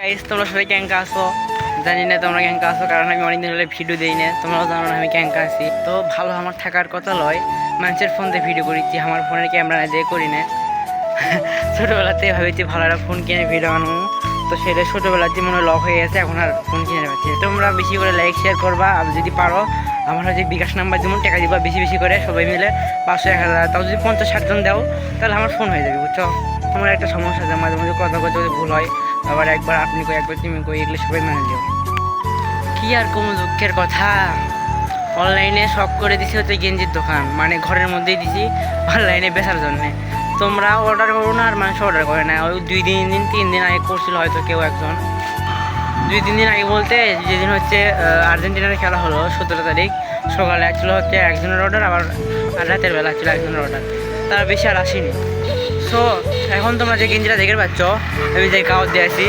Guys তোমরা সবাই ক্যাঙ্কা আসো, জানি না তোমরা ক্যাঙ্কা আসো, কারণ আমি অনেকদিন হলে ভিডিও দিই না। তোমরাও জানো না আমি ক্যাঙ্কা আছি। তো ভালো আমার থাকার কথা লয়, মানুষের ফোন দিয়ে ভিডিও করিছি, আমার ফোনের ক্যামেরা দিয়ে করি না। ছোটোবেলাতে ভাবেছি ভালো একটা ফোন কিনে ভিডিও আনবো, তো সেটা ছোটোবেলার যে মনে লক হয়ে গেছে, এখন আর ফোন কিনে পাচ্ছি। তোমরা বেশি করে লাইক শেয়ার করবা, আর যদি পারো আমার হচ্ছে বিকাশ নাম্বার যেমন টাকা দিবা বেশি বেশি করে, সবাই মিলে 500-1000, তাও যদি 50-60 জন দাও তাহলে আমার ফোন হয়ে যাবে, বুঝছো। তোমার একটা সমস্যা আছে, মাঝে মাঝে কথা কথা যদি ভুল হয়, আবার একবার আপনি কই একবার তুমি কই, এগুলো সবাই মানে দিও। কি আর কোনো দুঃখের কথা, অনলাইনে শখ করে দিছি হচ্ছে গেঞ্জির দোকান, মানে ঘরের মধ্যেই দিছি অনলাইনে বেচার জন্যে। তোমরা অর্ডার করো না আর মানুষ অর্ডার করে না। ওই 2-3 দিন আগে করছিল হয়তো কেউ একজন, 2-3 দিন আগে বলতে যেদিন হচ্ছে আর্জেন্টিনার খেলা হলো 17 তারিখ সকালে আসছিলো হচ্ছে একজনের অর্ডার, আবার রাতের বেলা ছিল একজনের অর্ডার, তারা বেশি আর আসেনি। সো এখন তোমরা যে গেঞ্জিটা দেখে পাচ্ছ আমি যে কাগজ দিয়েছি,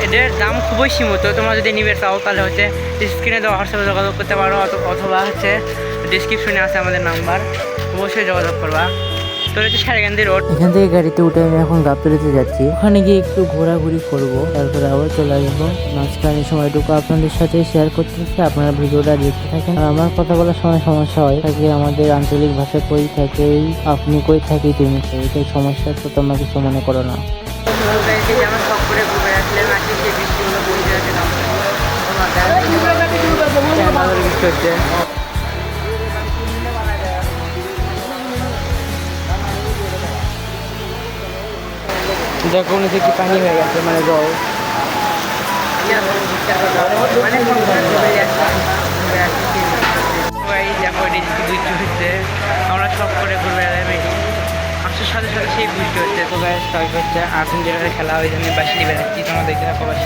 এটার দাম খুবই সীমিত। তোমরা যদি নিবে চাও তাহলে হচ্ছে স্ক্রিনে দেওয়া হোয়াটসঅ্যাপে যোগাযোগ করতে পারো, অথবা হচ্ছে ডিসক্রিপশনে আছে আমাদের নাম্বার, অবশ্যই যোগাযোগ করবা। তো হচ্ছে সারেগান্ধী রোড। এখান থেকে গাড়িতে উঠে আমি এখন গাবতলীতে যাচ্ছি, ওখানে গিয়ে একটু ঘোরাঘুরি করবো, তারপরে আবার চলে আসবো। মাঝখানে সময়টুকু আপনাদের সাথে শেয়ার করতেছি, আপনারা ভিডিওটা দেখতে থাকেন। আর আমার কথা বলার সময় সমস্যা হয় থাকে, আমাদের আঞ্চলিক ভাষা কই থাকে আপনি কই থাকি তুমি কই, এটাই সমস্যা, তো তোমরা কিছু মনে করো না। আমার শখ করে ঘুরে আসলে মাটি সেই বৃষ্টিগুলো বইতে আছে, বৃষ্টি হচ্ছে। দেখো নিচে কি পানি হয়ে গেছে, মানে জল। দেখো বৃষ্টি হচ্ছে, আমরা সব করে ঘুরবে আসর সাথে সাথে সেই বৃষ্টি হচ্ছে। তো গায়ে সবাই হচ্ছে আর্জেন্টিনার খেলা, ওই জন্য বাসি বেড়াচ্ছি, তোমরা দেখতে থাকো বাসি।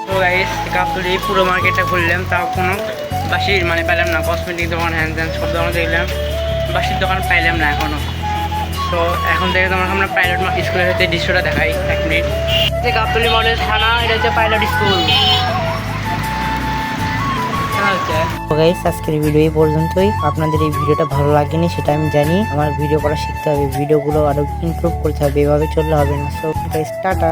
তো গাইস গাবতলী পুরো মার্কেটটা ঘুরলাম, তাও কোনো বাসির মানে পেলাম না। কসমেটিক দোকান, হ্যান্ড ত্যান সব দোকান দেখলাম, বাসির দোকান পাইলাম না এখনো। তো এখন থেকে তোমরা আমরা পাইলট স্কুলের হচ্ছে দৃশ্যটা দেখাই 1 মিনিট। যে গাবতলী মডেল থানা, এটা হচ্ছে পাইলট স্কুল। গাইস আজকের ভিডিও এই পর্যন্তই। আপনাদের এই ভিডিওটা ভালো লাগেনি সেটা আমি জানি, আমার ভিডিও করা শিখতে হবে, ভিডিওগুলো আরো ইমপ্রুভ করতে হবে, এভাবে চললে হবে না। So guys tata.